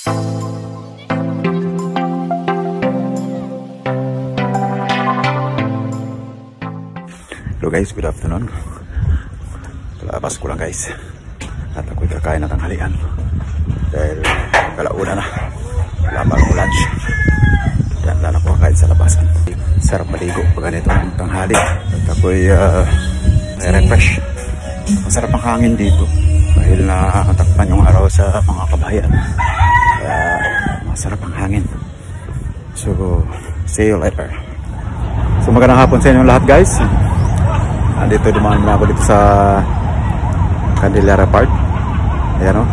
Hello guys, good afternoon. Palabas ko lang guys. At ako'y kakain ng tanghalian. Dahil kalauna na. Wala pa akong lunch. Dahil ako kakain sa labasan. Sarap maligo pag ganito ng tanghali. At ako'y refresh. Masarap ang hangin dito. Dahil nakatakpan yung araw sa mga kabayan. Masarap ang hangin. So, see you later. So magandang hapon sa inyo lahat guys. Dito dumaan na ako dito sa Candelaria Park. Ayan o.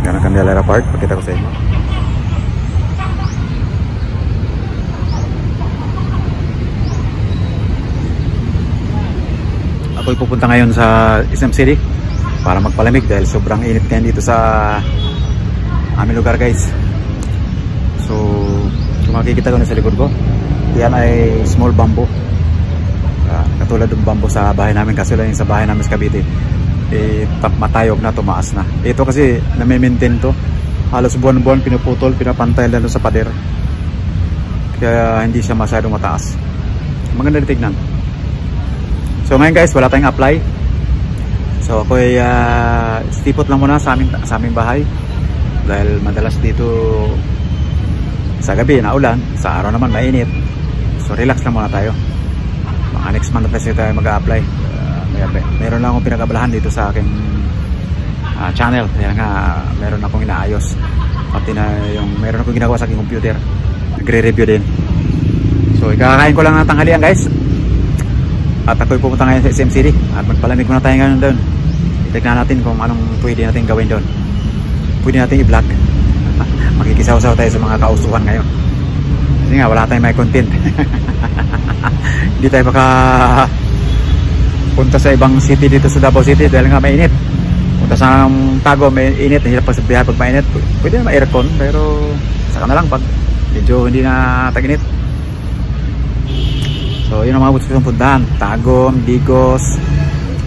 Yan ang Candelaria Park. Pakita ko sa inyo. Ako'y pupunta ngayon sa SM City para magpalamig dahil sobrang init ngayon dito sa aming lugar guys. So kung makikita ko na sa likod ko, yan ay small bamboo. Katulad ng bamboo sa bahay namin, kasi lang yung sa bahay namin sa Cavite matayog na, tumaas na. Ito kasi nami-maintain to, halos buwan-buwan pinuputol, pinapantay lalo sa pader, kaya hindi siya masyadong mataas. Maganda tignan. So ngayon guys, wala tayong apply. So ako'y stipot lang muna sa aming bahay dahil madalas dito sa gabi naulan, sa araw naman mainit. So relax lang muna tayo. Next month kasi tayo mag-a-apply. Meron lang akong pinag-abalahan dito sa aking channel. Kaya nga meron akong inaayos. Pati na yung meron akong ginagawa sa aking computer. Nagre-review din. So ikakain ko lang ng tanghalian guys. At ako'y pupunta ngayon sa SM City. At magpalamig muna tayo ngayon doon. Tignan natin kung anong pwede natin gawin doon. Pwede natin i-vlog. Makikisaw-saw tayo sa mga kausuhan ngayon. Kasi nga wala tayong may content. Hindi tayo baka punta sa ibang city dito sa Davao City dahil nga mainit. Punta sa Tago, may init, hirap pag sabihan pag mainit. Pwede na ma-aircon pero saka na lang pag medyo hindi na tag-init. So yun ang mga gusto kong puntahan: Tagum, Digos,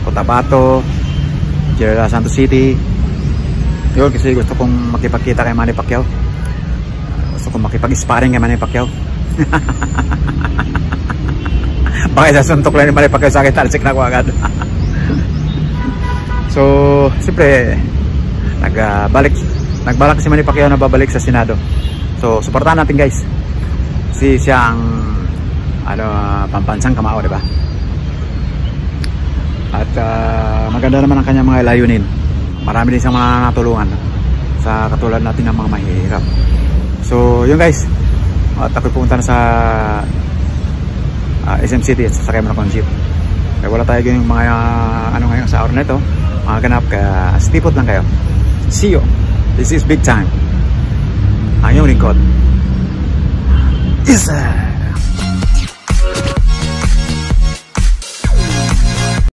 Cotabato, General Santos City. Yun kasi gusto kong makipagkita kay Manny Pacquiao. Gusto kong makipag-sparring kay Manny Pacquiao. Baka isasuntok lang ni Manny Pacquiao sa akin, talsik na ako agad. So siyempre nagbalak si Manny Pacquiao na babalik sa Senado. So suportahan natin guys. Si siya ang pambansang kamao, di ba? At maganda naman ang kanyang mga layunin. Marami din siyang mga natulungan sa katulad natin ng mga mahihirap. So yun guys. At ako'y pumunta na sa SM City at sasakay mo na ng jeep. Kaya wala tayo yung mga ngayon sa araw na ito. Mga ganap, kaya stipot lang kayo. See you. This is big time. Ang iyong lingkod Isa.